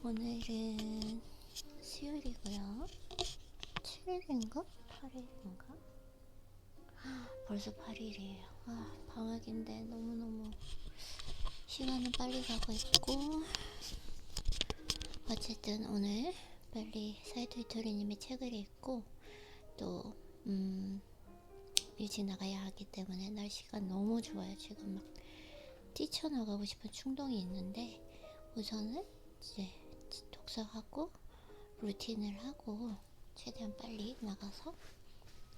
오늘은 수요일이고요. 7일인가? 8일인가? 벌써 8일이에요. 방학인데 너무너무 시간은 빨리 가고 있고, 어쨌든 오늘 빨리 사이토 이토리님의 책을 읽고 또 일찍 나가야 하기 때문에 날씨가 너무 좋아요. 지금 막 뛰쳐나가고 싶은 충동이 있는데, 우선은 이제 독서하고 루틴을 하고 최대한 빨리 나가서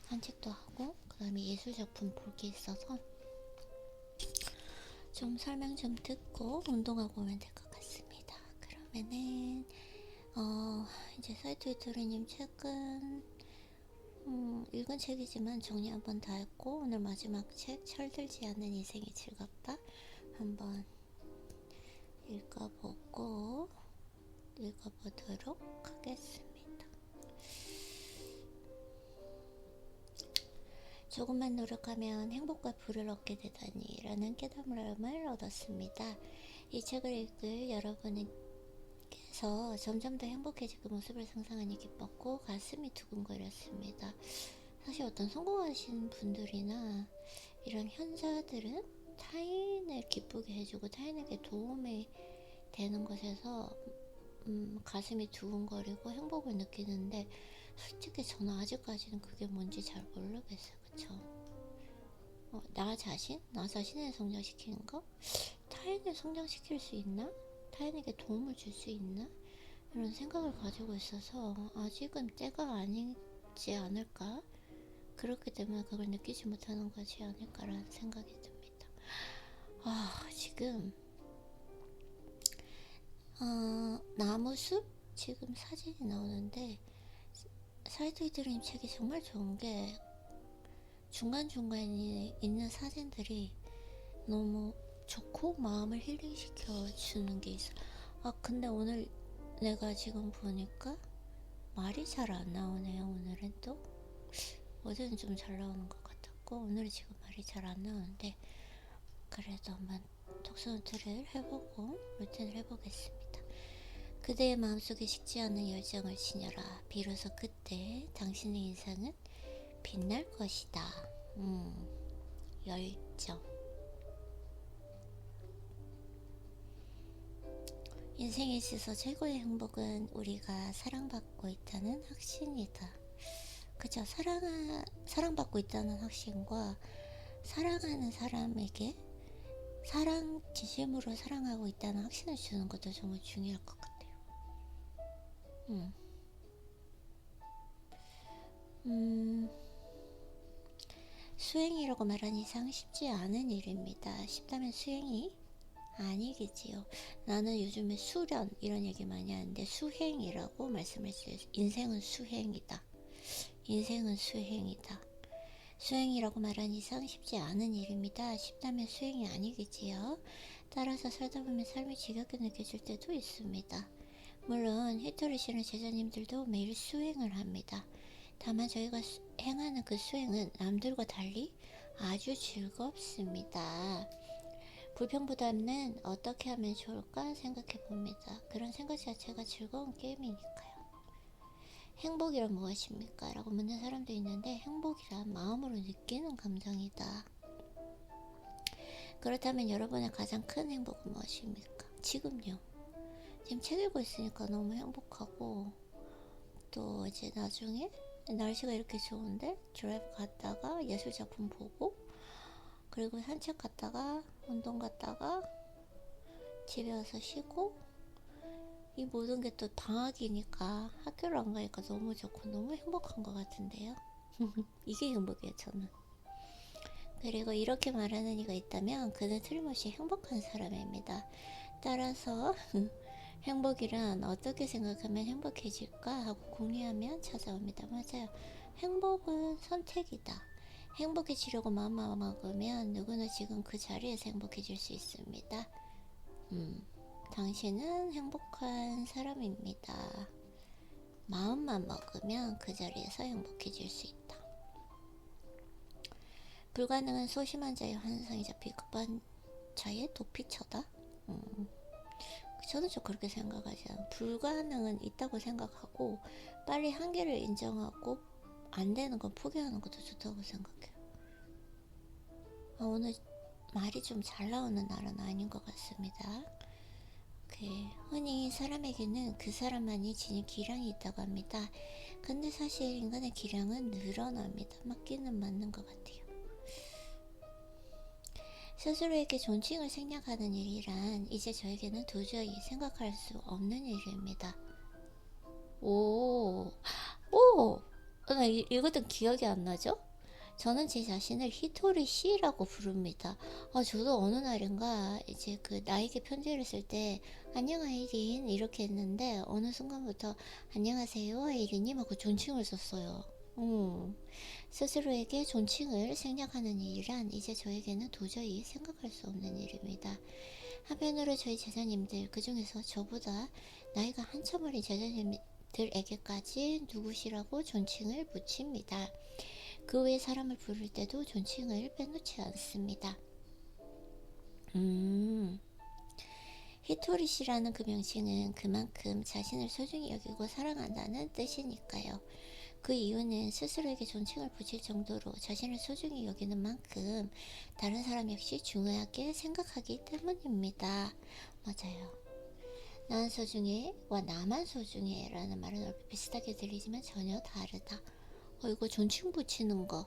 산책도 하고, 그 다음에 예술작품 볼 게 있어서 좀 설명 좀 듣고 운동하고 오면 될 것 같습니다. 그러면은 이제 사이토 이토리님 책은 읽은 책이지만 정리 한번 다 했고, 오늘 마지막 책 철들지 않는 인생이 즐겁다 한번 읽어보도록 하겠습니다. 조금만 노력하면 행복과 부를 얻게 되다니 라는 깨달음을 얻었습니다. 이 책을 읽을 여러분께서 점점 더 행복해지고 모습을 상상하니 기뻤고 가슴이 두근거렸습니다. 사실 어떤 성공하신 분들이나 이런 현자들은 타인을 기쁘게 해주고 타인에게 도움이 되는 것에서 가슴이 두근거리고 행복을 느끼는데, 솔직히 저는 아직까지는 그게 뭔지 잘 모르겠어요. 그쵸? 나 자신을 성장시키는 거? 타인을 성장시킬 수 있나? 타인에게 도움을 줄 수 있나? 이런 생각을 가지고 있어서 아직은 때가 아니지 않을까? 그렇기 때문에 그걸 느끼지 못하는 거지 않을까라는 생각이 듭니다. 지금 나무숲? 지금 사진이 나오는데, 사이토 이토리님 책이 정말 좋은 게 중간중간에 있는 사진들이 너무 좋고 마음을 힐링시켜 주는 게 있어. 근데 오늘 내가 지금 보니까 말이 잘 안 나오네요. 오늘은 또 어제는 좀 잘 나오는 것 같았고, 오늘은 지금 말이 잘 안 나오는데, 그래도 한번 독서 노트를 해보고 루틴을 해보겠습니다. 그대의 마음속에 식지 않는 열정을 지녀라. 비로소 그때 당신의 인생은 빛날 것이다. 열정. 인생에 있어서 최고의 행복은 우리가 사랑받고 있다는 확신이다. 그죠? 사랑받고 있다는 확신과 사랑하는 사람에게 진심으로 사랑하고 있다는 확신을 주는 것도 정말 중요할 것 같아요. 수행이라고 말한 이상 쉽지 않은 일입니다. 쉽다면 수행이 아니겠지요. 나는 요즘에 수련 이런 얘기 많이 하는데, 수행이라고 말씀했어요. 인생은 수행이다. 인생은 수행이다. 수행이라고 말한 이상 쉽지 않은 일입니다. 쉽다면 수행이 아니겠지요. 따라서 살다 보면 삶이 지겹게 느껴질 때도 있습니다. 물론 히토리 씨는 제자님들도 매일 수행을 합니다. 다만 저희가 행하는 그 수행은 남들과 달리 아주 즐겁습니다. 불평보다는 어떻게 하면 좋을까 생각해 봅니다. 그런 생각 자체가 즐거운 게임이니까요. 행복이란 무엇입니까? 라고 묻는 사람도 있는데, 행복이란 마음으로 느끼는 감정이다. 그렇다면 여러분의 가장 큰 행복은 무엇입니까? 지금요. 지금 책 읽고 있으니까 너무 행복하고, 또 이제 나중에 날씨가 이렇게 좋은데 드라이브 갔다가 예술작품 보고, 그리고 산책 갔다가 운동 갔다가 집에 와서 쉬고, 이 모든 게 또 방학이니까 학교를 안 가니까 너무 좋고 너무 행복한 것 같은데요. 이게 행복이에요, 저는. 그리고 이렇게 말하는 이가 있다면 그는 틀림없이 행복한 사람입니다. 따라서 행복이란 어떻게 생각하면 행복해질까 하고 궁리하면 찾아옵니다. 맞아요. 행복은 선택이다. 행복해지려고 마음만 먹으면 누구나 지금 그 자리에서 행복해질 수 있습니다. 당신은 행복한 사람입니다. 마음만 먹으면 그 자리에서 행복해질 수 있다. 불가능한 소심한 자의 환상이자 비겁한 자의 도피처다. 저는 좀 그렇게 생각하지 않아요. 불가능은 있다고 생각하고 빨리 한계를 인정하고 안 되는 건 포기하는 것도 좋다고 생각해요. 오늘 말이 좀 잘 나오는 날은 아닌 것 같습니다. 흔히 사람에게는 그 사람만이 지닌 기량이 있다고 합니다. 근데 사실 인간의 기량은 늘어납니다. 맞기는 맞는 것 같아요. 스스로에게 존칭을 생략하는 일이란 이제 저에게는 도저히 생각할 수 없는 일입니다. 오, 나 이것도 기억이 안 나죠? 저는 제 자신을 히토리 씨라고 부릅니다. 저도 어느 날인가 이제 그 나에게 편지를 쓸 때 안녕 아이린 이렇게 했는데 어느 순간부터 안녕하세요 아이린님 하고 존칭을 썼어요. 스스로에게 존칭을 생략하는 일이란 이제 저에게는 도저히 생각할 수 없는 일입니다. 한편으로 저희 제자님들, 그 중에서 저보다 나이가 한참 어린 제자님들에게까지 누구시라고 존칭을 붙입니다. 그 외에 사람을 부를 때도 존칭을 빼놓지 않습니다. 히토리시라는 그 명칭은 그만큼 자신을 소중히 여기고 사랑한다는 뜻이니까요. 그 이유는 스스로에게 존칭을 붙일 정도로 자신을 소중히 여기는 만큼 다른 사람 역시 중요하게 생각하기 때문입니다. 맞아요. 난 소중해와 나만 소중해 라는 말은 얼핏 비슷하게 들리지만 전혀 다르다. 이거 존칭 붙이는 거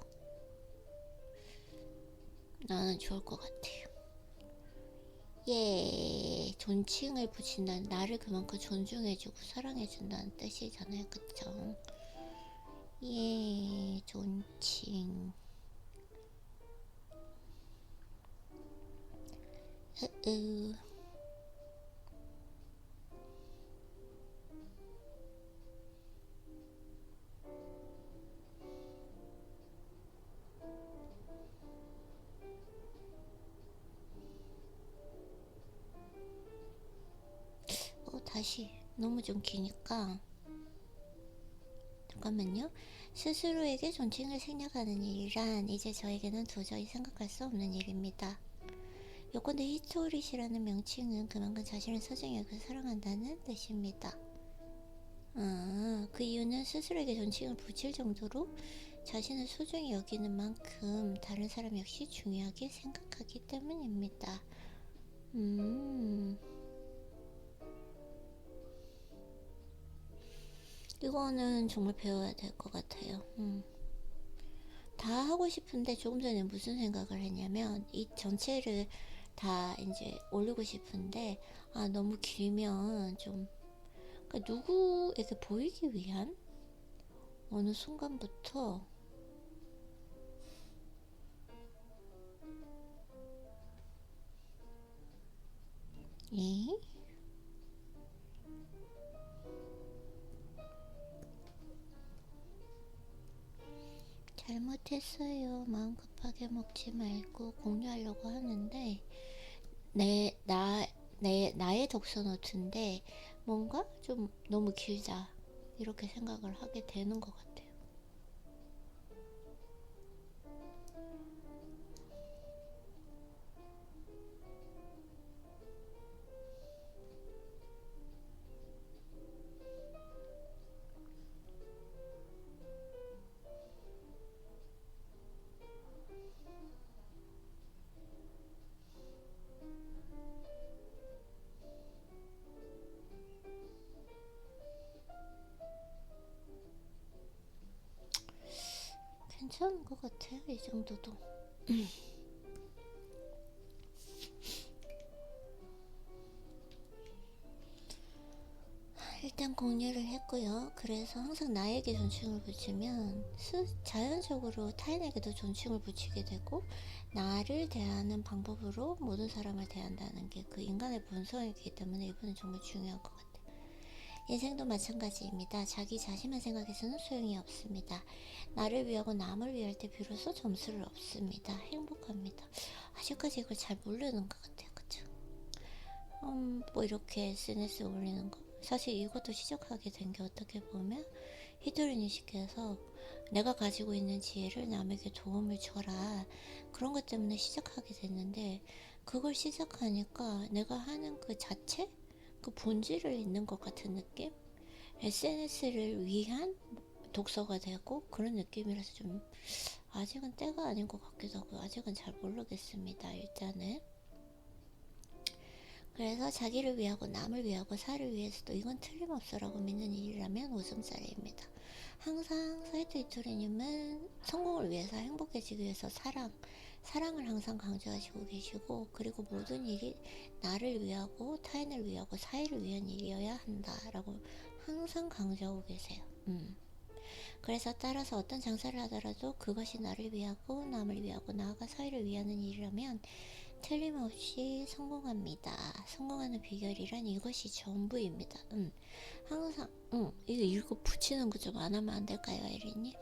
나는 좋을 것 같아요. 존칭을 붙인다는 나를 그만큼 존중해주고 사랑해준다는 뜻이잖아요. 그쵸? 존칭. 다시 너무 좀 기니까 잠깐만요. 스스로에게 존칭을 생략하는 일이란 이제 저에게는 도저히 생각할 수 없는 일입니다. 요건대 히토리시라는 명칭은 그만큼 자신을 소중히 여기고 사랑한다는 뜻입니다. 그 이유는 스스로에게 존칭을 붙일 정도로 자신을 소중히 여기는 만큼 다른 사람 역시 중요하게 생각하기 때문입니다. 이거는 정말 배워야 될 것 같아요. 다 하고 싶은데 조금 전에 무슨 생각을 했냐면 이 전체를 다 이제 올리고 싶은데 너무 길면 좀 그러니까 누구에게 보이기 위한 어느 순간부터 잘못했어요. 마음 급하게 먹지 말고 공유하려고 하는데 나의 독서 노트인데 뭔가 좀 너무 길다 이렇게 생각을 하게 되는 것 같아요. 괜찮은 것 같아요. 이 정도도. 일단 공유를 했고요. 그래서 항상 나에게 존칭을 붙이면 자연적으로 타인에게도 존칭을 붙이게 되고 나를 대하는 방법으로 모든 사람을 대한다는 게 그 인간의 본성이기 때문에 이번엔 정말 중요한 것 같아요. 인생도 마찬가지입니다. 자기 자신만 생각해서는 소용이 없습니다. 나를 위하고 남을 위할 때 비로소 점수를 얻습니다. 행복합니다. 아직까지 이걸 잘 모르는 것 같아요. 그쵸? 뭐 이렇게 SNS에 올리는 거 사실 이것도 시작하게 된 게 어떻게 보면 히토리니시께서 내가 가지고 있는 지혜를 남에게 도움을 줘라 그런 것 때문에 시작하게 됐는데 그걸 시작하니까 내가 하는 그 자체? 그 본질을 읽는 것 같은 느낌? SNS를 위한 독서가 되고 그런 느낌이라서 좀 아직은 때가 아닌 것 같기도 하고 아직은 잘 모르겠습니다. 일단은 그래서 자기를 위하고 남을 위하고 사를 위해서도 이건 틀림없어라고 믿는 일이라면 5점짜리입니다. 항상 사이트 이토리님은 성공을 위해서 행복해지기 위해서 사랑을 항상 강조하시고 계시고 그리고 모든 일이 나를 위하고 타인을 위하고 사회를 위한 일이어야 한다라고 항상 강조하고 계세요. 그래서 따라서 어떤 장사를 하더라도 그것이 나를 위하고 남을 위하고 나아가 사회를 위하는 일이라면 틀림없이 성공합니다. 성공하는 비결이란 이것이 전부입니다. 항상 이거 붙이는 거 좀 안 하면 안 될까요, 에리님?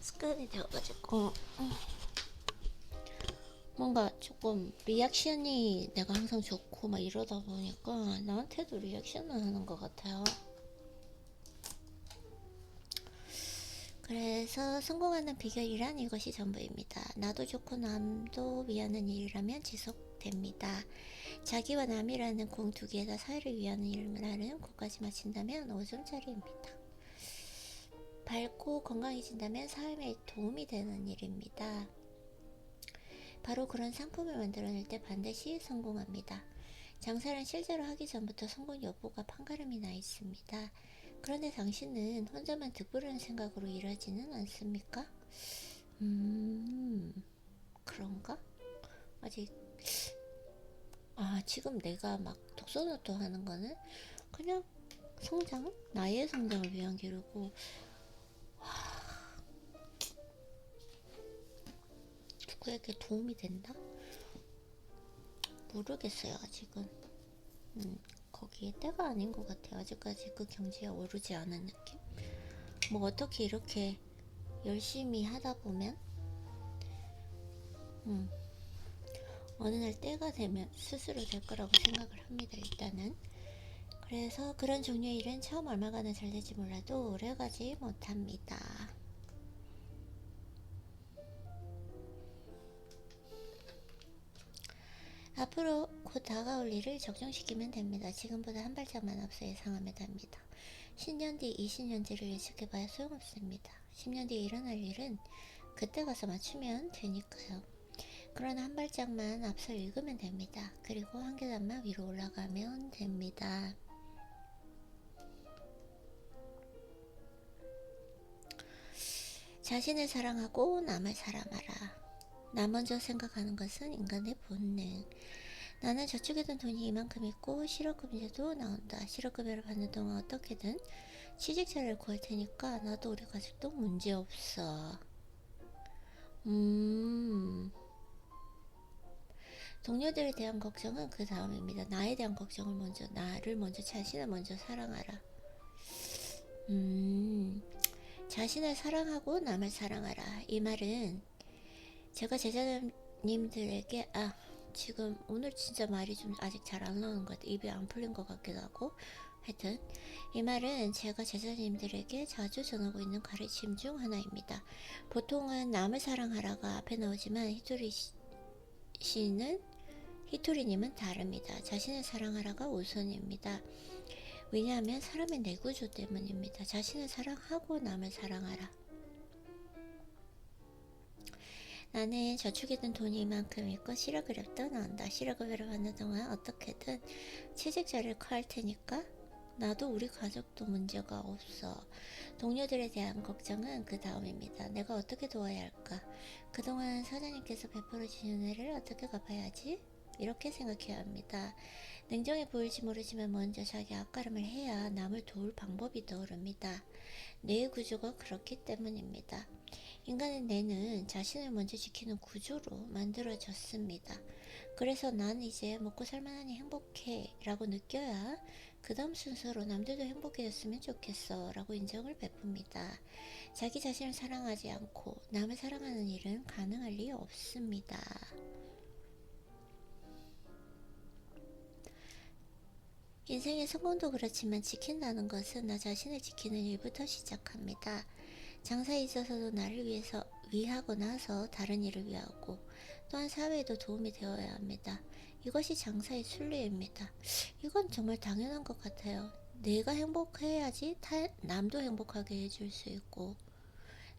습관이 되어가지고 뭔가 조금 리액션이 내가 항상 좋고 막 이러다 보니까 나한테도 리액션을 하는 것 같아요. 그래서 성공하는 비결이란 이것이 전부입니다. 나도 좋고 남도 위하는 일이라면 지속됩니다. 자기와 남이라는 공 두 개에다 사회를 위하는 일이라는 것까지 맞춘다면 5점짜리입니다. 밝고 건강해진다면 삶에 도움이 되는 일입니다. 바로 그런 상품을 만들어낼 때 반드시 성공합니다. 장사는 실제로 하기 전부터 성공 여부가 판가름이 나 있습니다. 그런데 당신은 혼자만 득부르는 생각으로 일하지는 않습니까? 그런가? 아직 지금 내가 막 독서노트 하는 거는 그냥 성장? 나의 성장을 위한 기르고 누구에게 도움이 된다? 모르겠어요 아직은. 거기에 때가 아닌 것 같아요. 아직까지 그 경지에 오르지 않은 느낌? 뭐 어떻게 이렇게 열심히 하다 보면 어느 날 때가 되면 스스로 될 거라고 생각을 합니다. 일단은 그래서 그런 종류의 일은 처음 얼마간은 잘 될지 몰라도 오래가지 못합니다. 앞으로 곧 다가올 일을 적중시키면 됩니다. 지금보다 한 발짝만 앞서 예상하면 됩니다. 10년 뒤, 20년 뒤를 예측해봐야 소용없습니다. 10년 뒤에 일어날 일은 그때 가서 맞추면 되니까요. 그러나 한 발짝만 앞서 읽으면 됩니다. 그리고 한 계단만 위로 올라가면 됩니다. 자신을 사랑하고 남을 사랑하라. 나 먼저 생각하는 것은 인간의 본능. 나는 저축에 둔 돈이 이만큼 있고 실업급여도 나온다. 실업급여를 받는 동안 어떻게든 취직자를 구할 테니까 나도 우리 가족도 문제없어. 동료들에 대한 걱정은 그 다음입니다. 나에 대한 걱정을 먼저, 나를 먼저, 자신을 먼저 사랑하라. 자신을 사랑하고 남을 사랑하라. 이 말은 제가 제자님들에게 지금 오늘 진짜 말이 좀 아직 잘 안 나오는 것 같아요. 입이 안 풀린 것 같기도 하고 하여튼 이 말은 제가 제자님들에게 자주 전하고 있는 가르침 중 하나입니다. 보통은 남을 사랑하라가 앞에 나오지만 히토리님은 다릅니다. 자신을 사랑하라가 우선입니다. 왜냐하면 사람의 내구조 때문입니다. 자신을 사랑하고 남을 사랑하라. 나는 저축에 든 돈이 이만큼 있고 실업급여도 나온다. 실업급여를 받는 동안 어떻게든 취직자를 구할 테니까 나도 우리 가족도 문제가 없어. 동료들에 대한 걱정은 그 다음입니다. 내가 어떻게 도와야 할까? 그동안 사장님께서 베풀어 주신 은혜를 어떻게 갚아야지? 이렇게 생각해야 합니다. 냉정해 보일지 모르지만 먼저 자기 앞가름을 해야 남을 도울 방법이 떠오릅니다. 뇌의 구조가 그렇기 때문입니다. 인간의 뇌는 자신을 먼저 지키는 구조로 만들어졌습니다. 그래서 난 이제 먹고 살만하니 행복해 라고 느껴야 그 다음 순서로 남들도 행복해졌으면 좋겠어 라고 인정을 베풉니다. 자기 자신을 사랑하지 않고 남을 사랑하는 일은 가능할 리 없습니다. 인생의 성공도 그렇지만 지킨다는 것은 나 자신을 지키는 일부터 시작합니다. 장사에 있어서도 나를 위하고 나서 다른 일을 위하고 또한 사회에도 도움이 되어야 합니다. 이것이 장사의 순리입니다. 이건 정말 당연한 것 같아요. 내가 행복해야지 남도 행복하게 해줄 수 있고,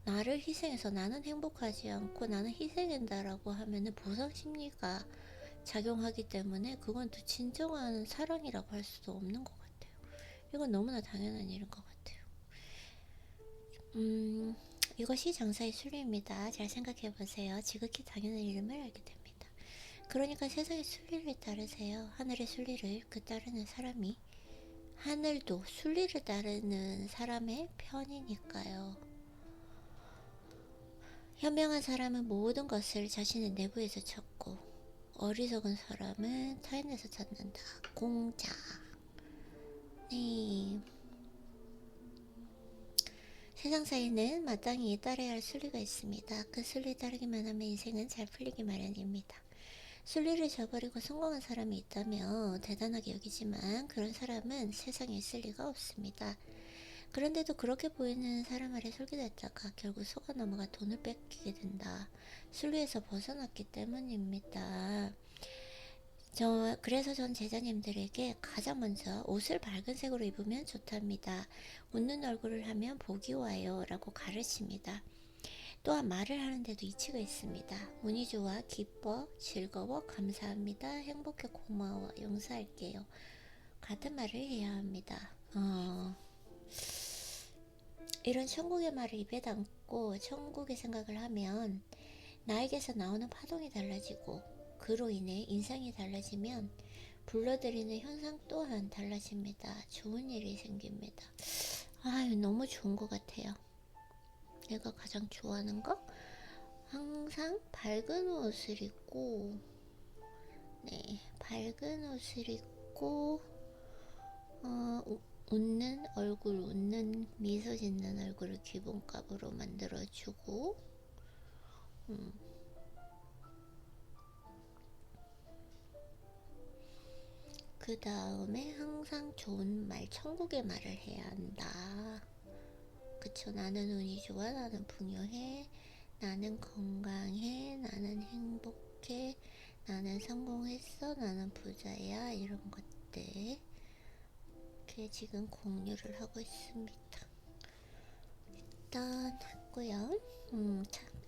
나를 희생해서 나는 행복하지 않고 나는 희생한다라고 하면은 보상 심리가 작용하기 때문에 그건 또 진정한 사랑이라고 할 수도 없는 것 같아요. 이건 너무나 당연한 일인 것 같아요. 이것이 장사의 순리입니다. 잘 생각해 보세요. 지극히 당연한 일임을 알게 됩니다. 그러니까 세상의 순리를 따르세요. 하늘의 순리를 따르는 사람이 하늘도 순리를 따르는 사람의 편이니까요. 현명한 사람은 모든 것을 자신의 내부에서 찾고, 어리석은 사람은 타인에서 찾는다. 공자. 네. 세상사에는 마땅히 따라야 할 순리가 있습니다. 그 순리 따르기만 하면 인생은 잘 풀리기 마련입니다. 순리를 저버리고 성공한 사람이 있다면 대단하게 여기지만 그런 사람은 세상에 있을 리가 없습니다. 그런데도 그렇게 보이는 사람 아래 솔깃했다가 결국 속아 넘어가 돈을 뺏기게 된다. 순리에서 벗어났기 때문입니다. 그래서 전 제자님들에게 가장 먼저 옷을 밝은 색으로 입으면 좋답니다. 웃는 얼굴을 하면 복이 와요 라고 가르칩니다. 또한 말을 하는데도 이치가 있습니다. 운이 좋아, 기뻐, 즐거워, 감사합니다, 행복해, 고마워, 용서할게요. 같은 말을 해야 합니다. 이런 천국의 말을 입에 담고 천국의 생각을 하면 나에게서 나오는 파동이 달라지고, 그로 인해 인상이 달라지면 불러들이는 현상 또한 달라집니다. 좋은 일이 생깁니다. 너무 좋은 것 같아요. 내가 가장 좋아하는 거? 항상 밝은 옷을 입고, 밝은 옷을 입고, 웃는 얼굴, 웃는 미소 짓는 얼굴을 기본값으로 만들어주고, 그 다음에 항상 좋은 말, 천국의 말을 해야 한다. 그쵸? 나는 운이 좋아, 나는 풍요해, 나는 건강해, 나는 행복해, 나는 성공했어, 나는 부자야, 이런 것들 이렇게 지금 공유를 하고 있습니다. 일단 했고요.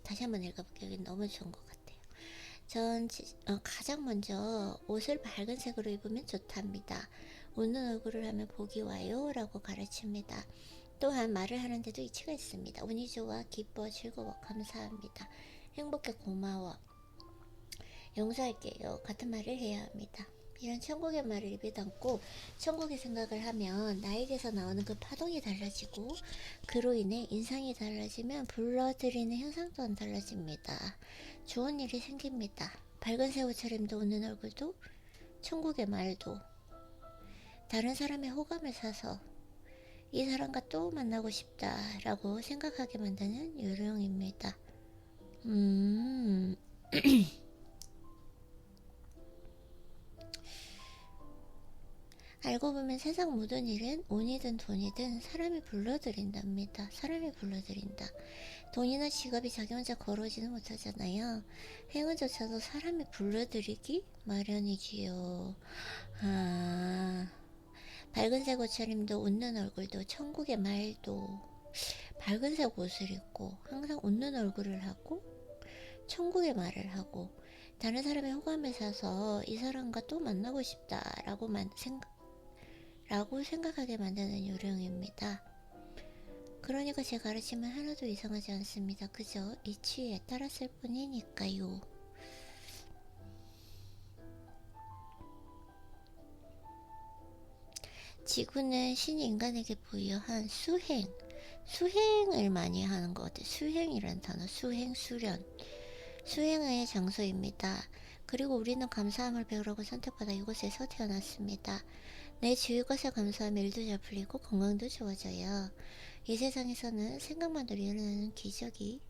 다시 한번 읽어볼게요. 여기 너무 좋은 것 같아요. 가장 먼저 옷을 밝은 색으로 입으면 좋답니다. 웃는 얼굴을 하면 복이 와요 라고 가르칩니다. 또한 말을 하는데도 이치가 있습니다. 운이 좋아, 기뻐, 즐거워, 감사합니다, 행복해, 고마워, 용서할게요. 같은 말을 해야 합니다. 이런 천국의 말을 입에 담고 천국의 생각을 하면 나에게서 나오는 그 파동이 달라지고, 그로 인해 인상이 달라지면 불러들이는 현상 또한 달라집니다. 좋은 일이 생깁니다. 밝은 새 옷차림도 웃는 얼굴도 천국의 말도 다른 사람의 호감을 사서 이 사람과 또 만나고 싶다 라고 생각하게 만드는 요령입니다. 알고 보면 세상 모든 일은 운이든 돈이든 사람이 불러들인답니다. 사람이 불러들인다. 돈이나 직업이 자기 혼자 걸어오지는 못하잖아요. 행운조차도 사람이 불러들이기 마련이지요. 밝은색 옷차림도 웃는 얼굴도 천국의 말도 밝은색 옷을 입고 항상 웃는 얼굴을 하고 천국의 말을 하고 다른 사람의 호감을 사서 이 사람과 또 만나고 싶다라고 생각하게 만드는 요령입니다. 그러니까 제 가르침은 하나도 이상하지 않습니다. 그저 이치에 따랐을 뿐이니까요. 지구는 신이 인간에게 부여한 수행을 많이 하는 것 같아요. 수행이란 단어, 수행, 수련, 수행의 장소입니다. 그리고 우리는 감사함을 배우라고 선택받아 이곳에서 태어났습니다. 내 주위 것에 감사하면 일도 잘 풀리고 건강도 좋아져요. 이 세상에서는 생각만으로 일어나는 기적이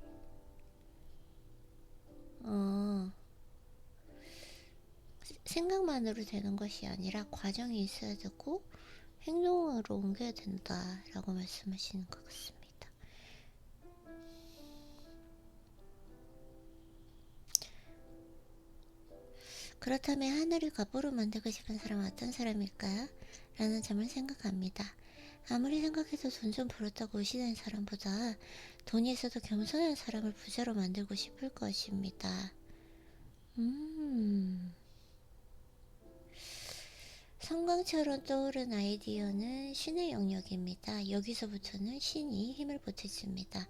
생각만으로 되는 것이 아니라 과정이 있어야 되고 행동으로 옮겨야 된다라고 말씀하시는 것 같습니다. 그렇다면 하늘을 갑부로 만들고 싶은 사람은 어떤 사람일까? 라는 점을 생각합니다. 아무리 생각해도 돈 좀 벌었다고 의심하는 사람보다 돈이 있어도 겸손한 사람을 부자로 만들고 싶을 것입니다. 성광처럼 떠오른 아이디어는 신의 영역입니다. 여기서부터는 신이 힘을 보태줍니다.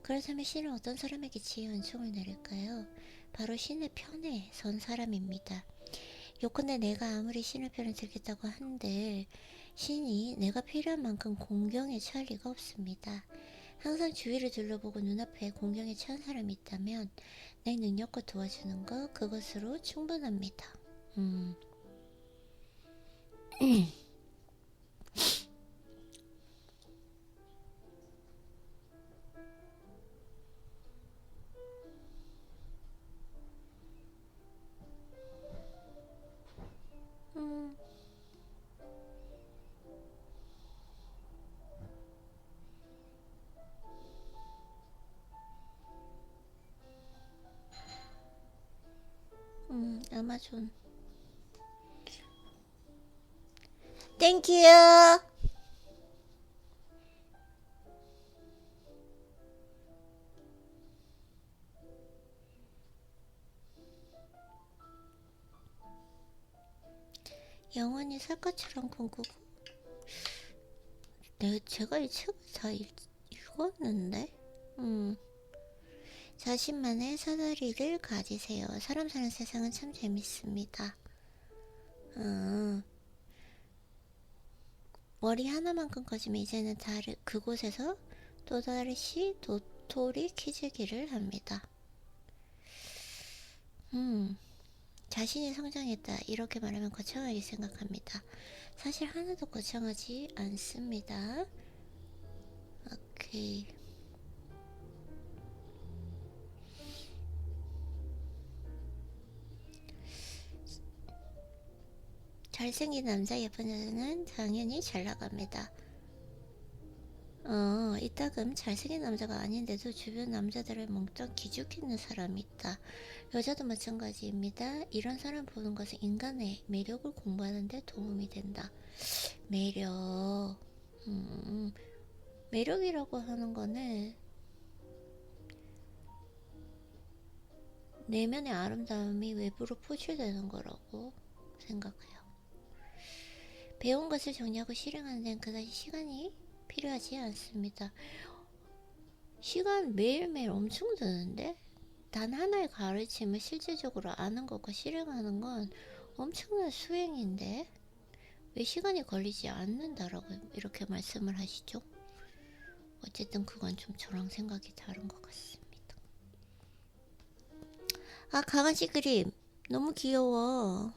그렇다면 신은 어떤 사람에게 지혜와 은총을 내릴까요? 바로 신의 편에 선 사람입니다. 요컨대 내가 아무리 신의 편을 들겠다고 한들 신이 내가 필요한 만큼 공경에 처할 리가 없습니다. 항상 주위를 둘러보고 눈앞에 공경에 처한 사람이 있다면 내 능력과 도와주는 것, 그것으로 충분합니다. 아마존. 땡큐. 영원히 살 것처럼 꿈꾸고. 제가 이 책을 다 읽었는데. 자신만의 사다리를 가지세요. 사람 사는 세상은 참 재밌습니다. 머리 하나만큼 커지면 이제는 그곳에서 또다시 도토리 키재기를 합니다. 자신이 성장했다 이렇게 말하면 거창하게 생각합니다. 사실 하나도 거창하지 않습니다. 오케이. 잘생긴 남자 예쁜 여자는 당연히 잘 나갑니다. 이따금 잘생긴 남자가 아닌데도 주변 남자들을 몽땅 기죽이는 사람이 있다. 여자도 마찬가지입니다. 이런 사람 보는 것은 인간의 매력을 공부하는 데 도움이 된다. 매력. 매력이라고 하는 거는 내면의 아름다움이 외부로 포출되는 거라고 생각해요. 배운 것을 정리하고 실행하는 데는 그다지 시간이 필요하지 않습니다. 시간 매일매일 엄청 드는데 단 하나의 가르침을 실질적으로 아는 것과 실행하는 건 엄청난 수행인데 왜 시간이 걸리지 않는다라고 이렇게 말씀을 하시죠? 어쨌든 그건 좀 저랑 생각이 다른 것 같습니다. 아, 강아지 그림 너무 귀여워.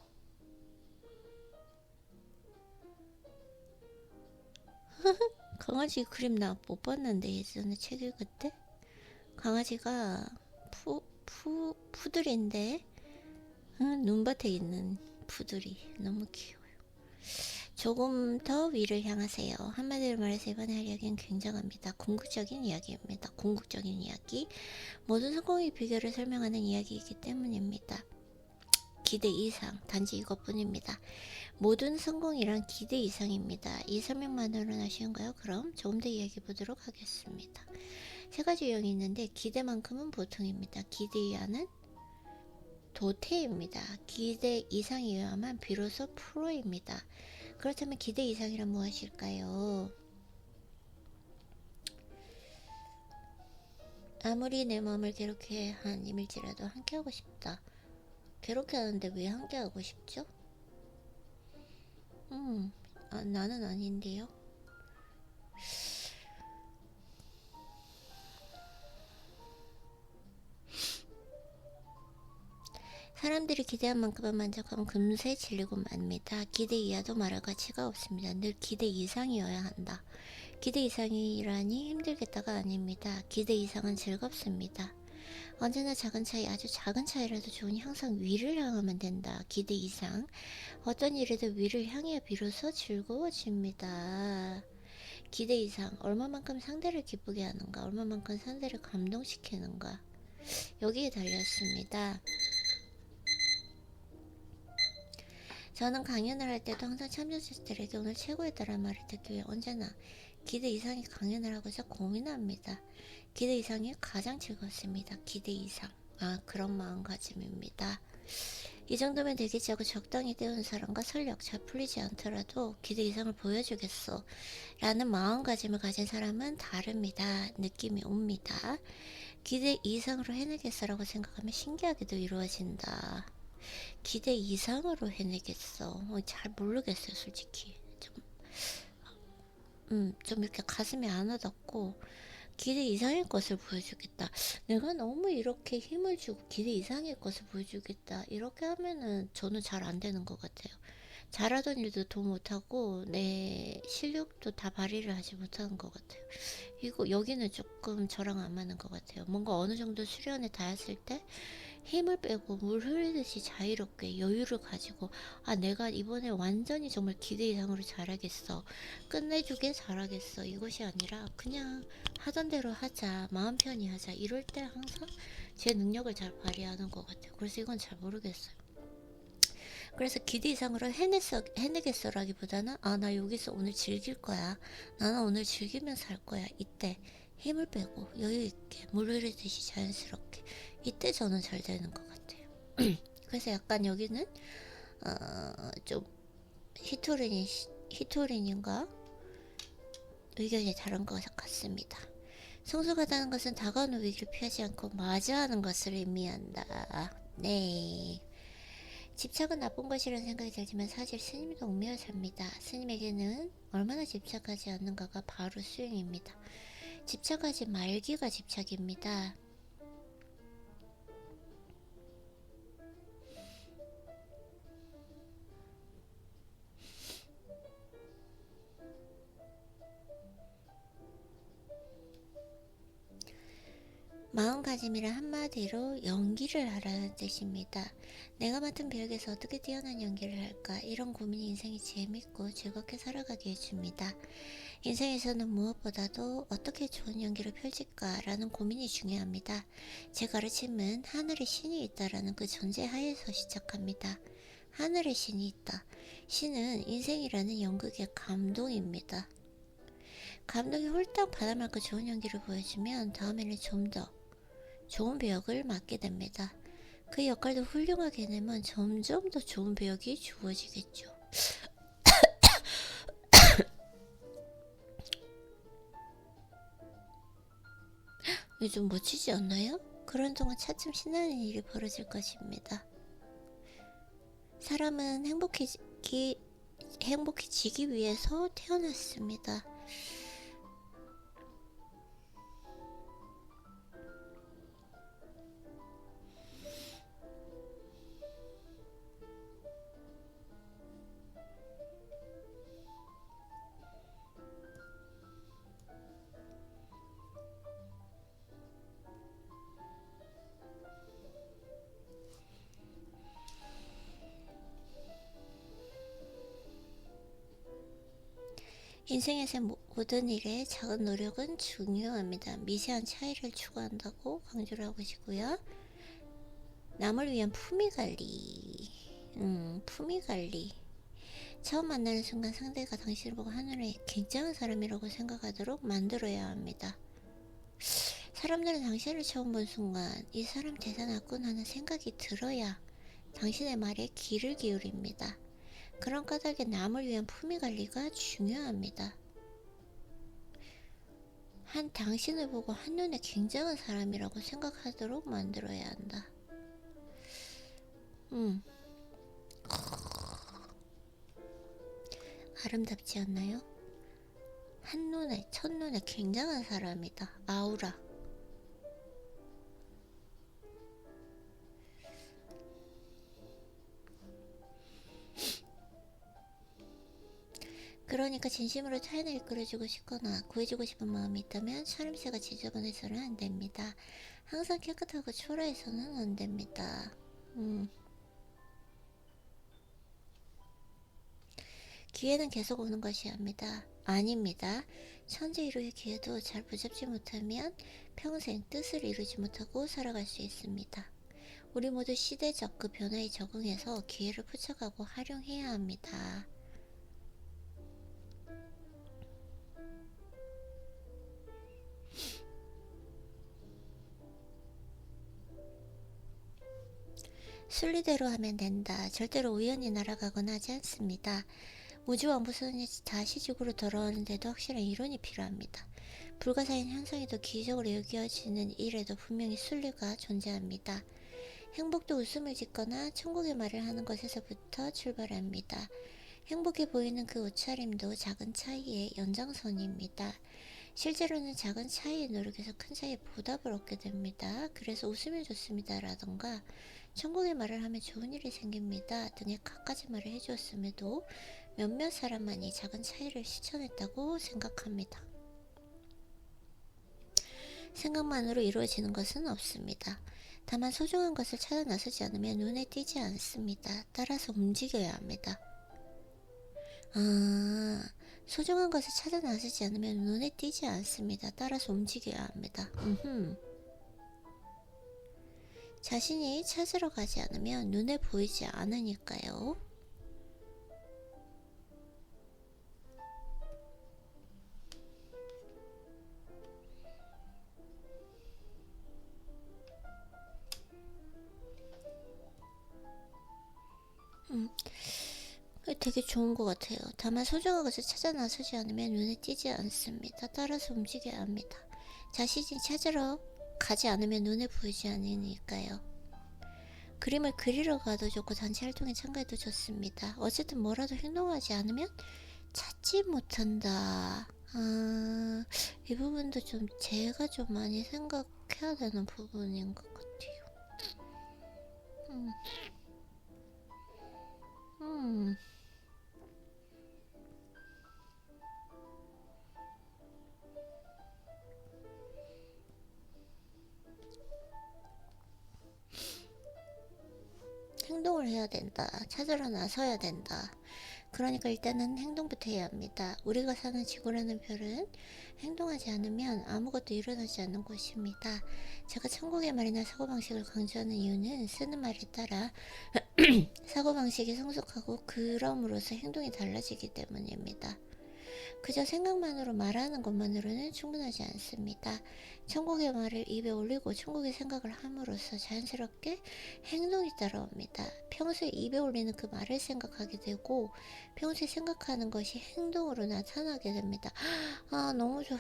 강아지 그림 나 못 봤는데 예전에 책 읽을 때 강아지가 푸들인데 눈밭에 있는 푸들이 너무 귀여워요. 조금 더 위를 향하세요. 한마디로 말해서 이번에 할 이야기는 굉장합니다. 궁극적인 이야기입니다. 궁극적인 이야기. 모든 성공의 비결을 설명하는 이야기이기 때문입니다. 기대 이상, 단지 이것뿐입니다. 모든 성공이란 기대 이상입니다. 이 설명만으로는 아쉬운가요? 그럼 조금 더 이야기해 보도록 하겠습니다. 세 가지 유형이 있는데 기대만큼은 보통입니다. 기대 이하는 도태입니다. 기대 이상이어야만 비로소 프로입니다. 그렇다면 기대 이상이란 무엇일까요? 아무리 내 마음을 괴롭게 한 이밀지라도 함께하고 싶다. 괴롭게 하는데 왜 함께하고 싶죠? 나는 아닌데요. 사람들이 기대한 만큼은 만족하면 금세 질리고 맙니다. 기대 이하도 말할 가치가 없습니다. 늘 기대 이상이어야 한다. 기대 이상이라니 힘들겠다가 아닙니다. 기대 이상은 즐겁습니다. 언제나 작은 차이, 아주 작은 차이라도 좋으니 항상 위를 향하면 된다. 기대 이상. 어떤 일에도 위를 향해 비로소 즐거워집니다. 기대 이상. 얼마만큼 상대를 기쁘게 하는가, 얼마만큼 상대를 감동시키는가, 여기에 달렸습니다. 저는 강연을 할 때도 항상 참여자들에게 오늘 최고였다라는 말을 듣기 위해 언제나 기대 이상의 강연을 하고자 고민합니다. 기대 이상이 가장 즐겁습니다. 기대 이상. 그런 마음가짐입니다. 이 정도면 되겠지 하고 적당히 때우는 사람과 설령 잘 풀리지 않더라도 기대 이상을 보여주겠어 라는 마음가짐을 가진 사람은 다릅니다. 느낌이 옵니다. 기대 이상으로 해내겠어라고 생각하면 신기하게도 이루어진다. 기대 이상으로 해내겠어. 잘 모르겠어요, 솔직히. 좀 이렇게 가슴이 안 와닿고, 기대 이상의 것을 보여주겠다. 내가 너무 이렇게 힘을 주고 기대 이상의 것을 보여주겠다. 이렇게 하면은 저는 잘 안 되는 것 같아요. 잘하던 일도 더 못하고 내 실력도 다 발휘를 하지 못하는 것 같아요. 여기는 조금 저랑 안 맞는 것 같아요. 뭔가 어느 정도 수련에 닿았을 때 힘을 빼고 물 흐르듯이 자유롭게 여유를 가지고 내가 이번에 완전히 정말 기대 이상으로 잘하겠어, 끝내주게 잘하겠어, 이것이 아니라 그냥 하던 대로 하자, 마음 편히 하자, 이럴 때 항상 제 능력을 잘 발휘하는 것 같아요. 그래서 이건 잘 모르겠어요. 그래서 기대 이상으로 해내겠어라기보다는 나 여기서 오늘 즐길 거야, 나는 오늘 즐기면서 할 거야, 이때 힘을 빼고 여유있게 물 흐르듯이 자연스럽게, 이때 저는 잘 되는 것 같아요. 그래서 약간 여기는 좀 히토리님과 의견이 다른 것 같습니다. 성숙하다는 것은 다가오는 위기를 피하지 않고 맞이하는 것을 의미한다. 네. 집착은 나쁜 것이라는 생각이 들지만 사실 스님도 옥매어 삽니다. 스님에게는 얼마나 집착하지 않는가가 바로 수행입니다. 집착하지 말기가 집착입니다. 마음가짐이란 한마디로 연기를 하라는 뜻입니다. 내가 맡은 배역에서 어떻게 뛰어난 연기를 할까? 이런 고민이 인생이 재밌고 즐겁게 살아가게 해줍니다. 인생에서는 무엇보다도 어떻게 좋은 연기를 펼칠까라는 고민이 중요합니다. 제 가르침은 하늘에 신이 있다라는 그 전제 하에서 시작합니다. 하늘에 신이 있다. 신은 인생이라는 연극의 감동입니다. 감동이 홀딱 받아먹고 좋은 연기를 보여주면 다음에는 좀 더 좋은 배역을 맡게 됩니다. 그 역할도 훌륭하게 내면 점점 더 좋은 배역이 주어지겠죠. 요즘 멋지지 않나요? 그런 동안 차츰 신나는 일이 벌어질 것입니다. 사람은 행복해지기 위해서 태어났습니다. 인생에서 모든 일에 작은 노력은 중요합니다. 미세한 차이를 추구한다고 강조를 하고 계시고요. 남을 위한 품위관리. 품위관리. 처음 만나는 순간 상대가 당신을 보고 하늘에 굉장한 사람이라고 생각하도록 만들어야 합니다. 사람들은 당신을 처음 본 순간 이 사람 대단하군 하는 생각이 들어야 당신의 말에 귀를 기울입니다. 그런 까닭에 남을 위한 품위관리가 중요합니다. 당신을 보고 한눈에 굉장한 사람이라고 생각하도록 만들어야 한다. 아름답지 않나요? 첫눈에 굉장한 사람이다. 아우라. 그러니까 진심으로 타인을 이끌어주고 싶거나 구해주고 싶은 마음이 있다면 차림새가 지저분해서는 안 됩니다. 항상 깨끗하고 초라해서는 안 됩니다. 기회는 계속 오는 것이 아닙니다. 천재이루의 기회도 잘 붙잡지 못하면 평생 뜻을 이루지 못하고 살아갈 수 있습니다. 우리 모두 시대적 그 변화에 적응해서 기회를 포착하고 활용해야 합니다. 순리대로 하면 된다. 절대로 우연히 날아가거나 하지 않습니다. 우주왕부선이 다시 지구로 돌아오는데도 확실한 이론이 필요합니다. 불가사인 현상에도 기적으로 여겨지는 일에도 분명히 순리가 존재합니다. 행복도 웃음을 짓거나 천국의 말을 하는 것에서부터 출발합니다. 행복해 보이는 그 옷차림도 작은 차이의 연장선입니다. 실제로는 작은 차이에 노력해서 큰 차이에 보답을 얻게 됩니다. 그래서 웃으면 좋습니다 라던가 천국의 말을 하면 좋은 일이 생깁니다 등의 갖가지 말을 해주었음에도 몇몇 사람만이 작은 차이를 실천했다고 생각합니다. 생각만으로 이루어지는 것은 없습니다. 다만 소중한 것을 찾아 나서지 않으면 눈에 띄지 않습니다. 따라서 움직여야 합니다. 소중한 것을 찾아 나서지 않으면 눈에 띄지 않습니다. 따라서 움직여야 합니다. 자신이 찾으러 가지 않으면 눈에 보이지 않으니까요. 되게 좋은 것 같아요. 다만 소중한 것을 찾아 나서지 않으면 눈에 띄지 않습니다. 따라서 움직여야 합니다. 자신이 찾으러 가지 않으면 눈에 보이지 않으니까요. 그림을 그리러 가도 좋고 단체 활동에 참가해도 좋습니다. 어쨌든 뭐라도 행동하지 않으면 찾지 못한다. 이 부분도 좀 제가 좀 많이 생각해야 되는 부분인 것 같아요. 행동을 해야 된다. 찾으러 나서야 된다. 그러니까 일단은 행동부터 해야 합니다. 우리가 사는 지구라는 별은 행동하지 않으면 아무것도 일어나지 않는 곳입니다. 제가 천국의 말이나 사고방식을 강조하는 이유는 쓰는 말에 따라 사고방식이 성숙하고 그럼으로써 행동이 달라지기 때문입니다. 그저 생각만으로 말하는 것만으로는 충분하지 않습니다. 천국의 말을 입에 올리고 천국의 생각을 함으로써 자연스럽게 행동이 따라옵니다. 평소에 입에 올리는 그 말을 생각하게 되고 평소에 생각하는 것이 행동으로 나타나게 됩니다. 너무 좋아.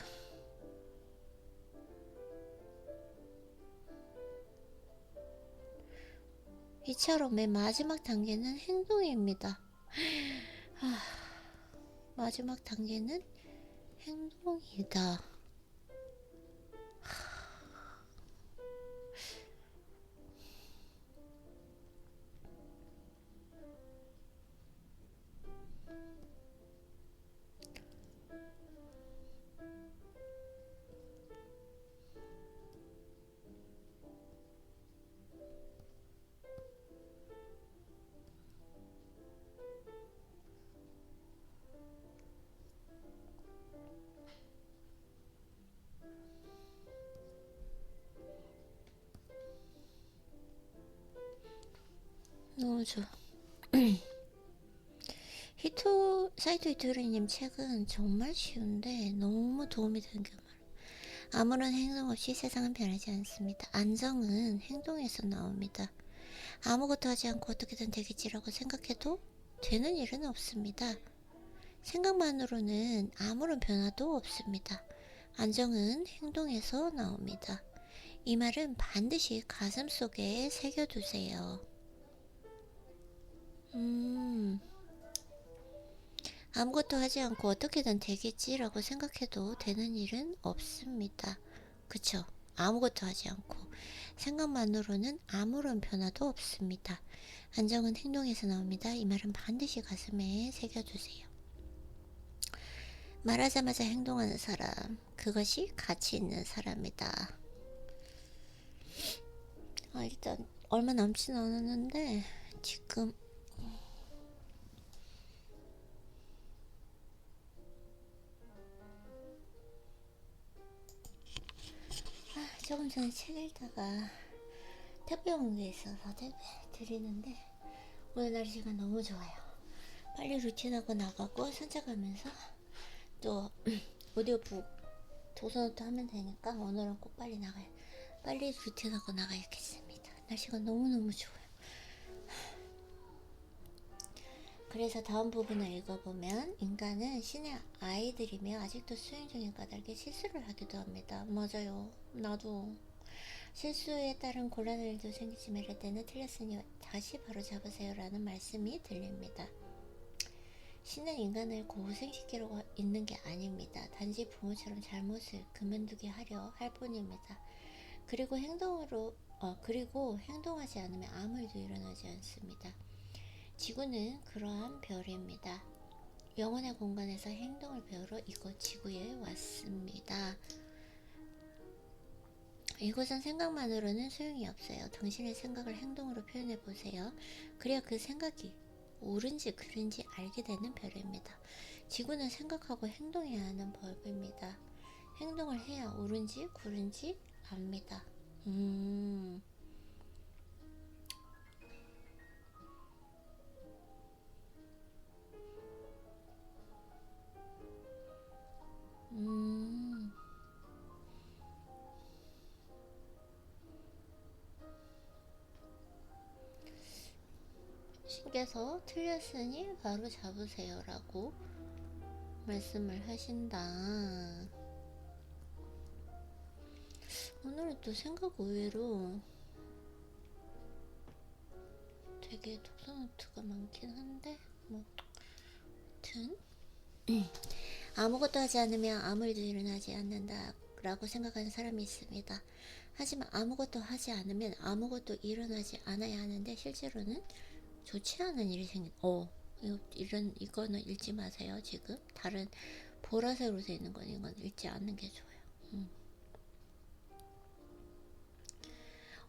이처럼 맨 마지막 단계는 행동입니다. 마지막 단계는 행동이다. 너무 좋아. 사이토 히토리님 책은 정말 쉬운데 너무 도움이 되는 게 많아요. 아무런 행동 없이 세상은 변하지 않습니다. 안정은 행동에서 나옵니다. 아무것도 하지 않고 어떻게든 되겠지라고 생각해도 되는 일은 없습니다. 생각만으로는 아무런 변화도 없습니다. 안정은 행동에서 나옵니다. 이 말은 반드시 가슴속에 새겨두세요. 아무것도 하지 않고 어떻게든 되겠지라고 생각해도 되는 일은 없습니다. 그쵸? 아무것도 하지 않고 생각만으로는 아무런 변화도 없습니다. 안정은 행동에서 나옵니다. 이 말은 반드시 가슴에 새겨두세요. 말하자마자 행동하는 사람, 그것이 가치 있는 사람이다. 일단 얼마 남진 않았는데 지금 조금 전에 책 읽다가 택배 온 게 있어서 택배 드리는데 오늘 날씨가 너무 좋아요. 빨리 루틴하고 나가고 산책하면서 또 오디오북 독서노트 하면 되니까 오늘은 꼭 빨리 나가요. 빨리 루틴하고 나가야겠습니다. 날씨가 너무너무 좋아요. 그래서 다음 부분을 읽어보면 인간은 신의 아이들이며 아직도 수행 중인 까닭에 실수를 하기도 합니다. 맞아요. 나도 실수에 따른 곤란한 일도 생기지만 이럴 때는 틀렸으니 다시 바로 잡으세요 라는 말씀이 들립니다. 신은 인간을 고생시키려고 있는 게 아닙니다. 단지 부모처럼 잘못을 그만두게 하려 할 뿐입니다. 그리고 행동하지 않으면 아무 일도 일어나지 않습니다. 지구는 그러한 별입니다. 영혼의 공간에서 행동을 배우러 이곳 지구에 왔습니다. 이곳은 생각만으로는 소용이 없어요. 당신의 생각을 행동으로 표현해 보세요. 그래야 그 생각이 옳은지 그른지 알게 되는 별입니다. 지구는 생각하고 행동해야 하는 법입니다. 행동을 해야 옳은지 그른지 압니다. 신께서 틀렸으니 바로 잡으세요 라고 말씀을 하신다. 오늘은 또 생각 의외로 되게 독서노트가 많긴 한데 뭐 아무튼 아무것도 하지 않으면 아무 일도 일어나지 않는다 라고 생각하는 사람이 있습니다. 하지만 아무것도 하지 않으면 아무것도 일어나지 않아야 하는데 실제로는 좋지 않은 일이 이거는 읽지 마세요. 지금 다른 보라색으로 되어 있는 건 이건 읽지 않는 게 좋아요.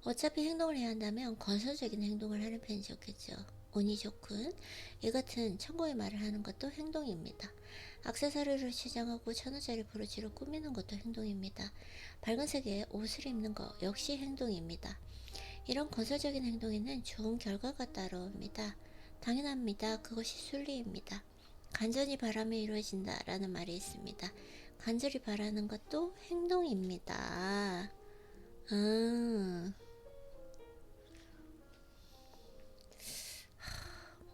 어차피 행동을 해야 한다면 건설적인 행동을 하는 편이 좋겠죠. 운이 좋군. 이 같은 천고의 말을 하는 것도 행동입니다. 액세서리를 치장하고 1,000원짜리 브로치를 꾸미는 것도 행동입니다. 밝은 색의 옷을 입는 것 역시 행동입니다. 이런 건설적인 행동에는 좋은 결과가 따라옵니다. 당연합니다. 그것이 순리입니다. 간절히 바라며 이루어진다 라는 말이 있습니다. 간절히 바라는 것도 행동입니다.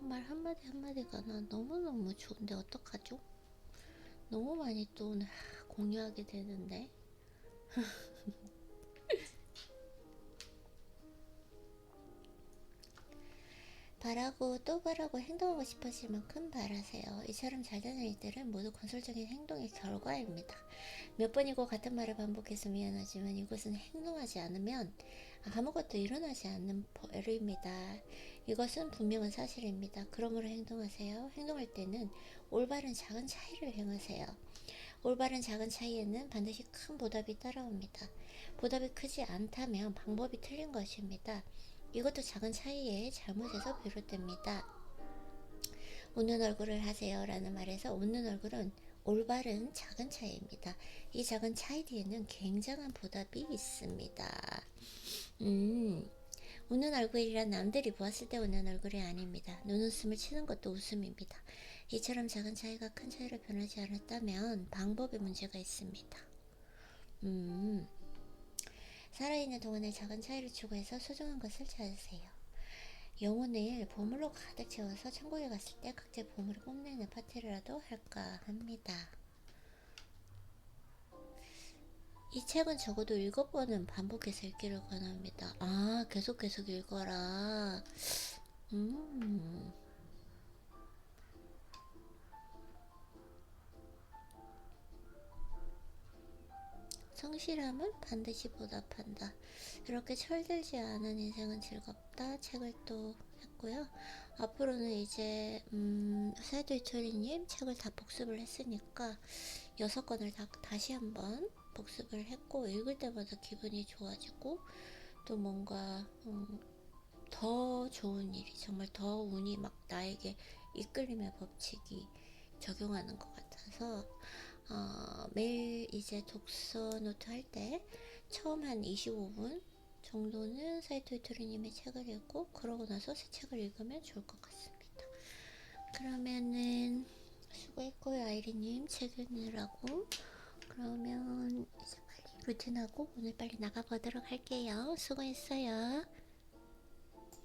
말 한마디 한마디가 나 너무너무 좋은데 어떡하죠? 너무 많이 또 오늘 공유하게 되는데 바라고 또 바라고 행동하고 싶어질 만큼 바라세요. 이처럼 잘되는 일들은 모두 건설적인 행동의 결과입니다. 몇 번이고 같은 말을 반복해서 미안하지만 이것은 행동하지 않으면 아무것도 일어나지 않는 벌입니다. 이것은 분명한 사실입니다. 그러므로 행동하세요. 행동할 때는 올바른 작은 차이를 행하세요. 올바른 작은 차이에는 반드시 큰 보답이 따라옵니다. 보답이 크지 않다면 방법이 틀린 것입니다. 이것도 작은 차이의 잘못에서 비롯됩니다. 웃는 얼굴을 하세요 라는 말에서 웃는 얼굴은 올바른 작은 차이입니다. 이 작은 차이 뒤에는 굉장한 보답이 있습니다. 웃는 얼굴이란 남들이 보았을 때 웃는 얼굴이 아닙니다. 눈웃음을 치는 것도 웃음입니다. 이처럼 작은 차이가 큰 차이로 변하지 않았다면 방법에 문제가 있습니다. 살아있는 동안에 작은 차이를 추구해서 소중한 것을 찾으세요. 영혼을 보물로 가득 채워서 천국에 갔을 때 각자 보물을 뽐내는 파티라도 할까 합니다. 이 책은 적어도 7번은 반복해서 읽기를 권합니다. 계속 읽어라. 성실함은 반드시 보답한다. 이렇게 철들지 않은 인생은 즐겁다. 책을 또 했고요. 앞으로는 이제 사이드초리님 책을 다 복습을 했으니까 6권을 다시 한번 복습을 했고 읽을 때마다 기분이 좋아지고 또 뭔가 더 좋은 일이 정말 더 운이 막 나에게 이끌림의 법칙이 적용하는 것 같아서 매일 이제 독서 노트 할 때 처음 한 25분 정도는 사이토이토리님의 책을 읽고 그러고 나서 새 책을 읽으면 좋을 것 같습니다. 그러면은 수고했고요 아이리님 책 읽느라고. 그러면 이제 빨리 루틴하고 오늘 빨리 나가보도록 할게요. 수고했어요.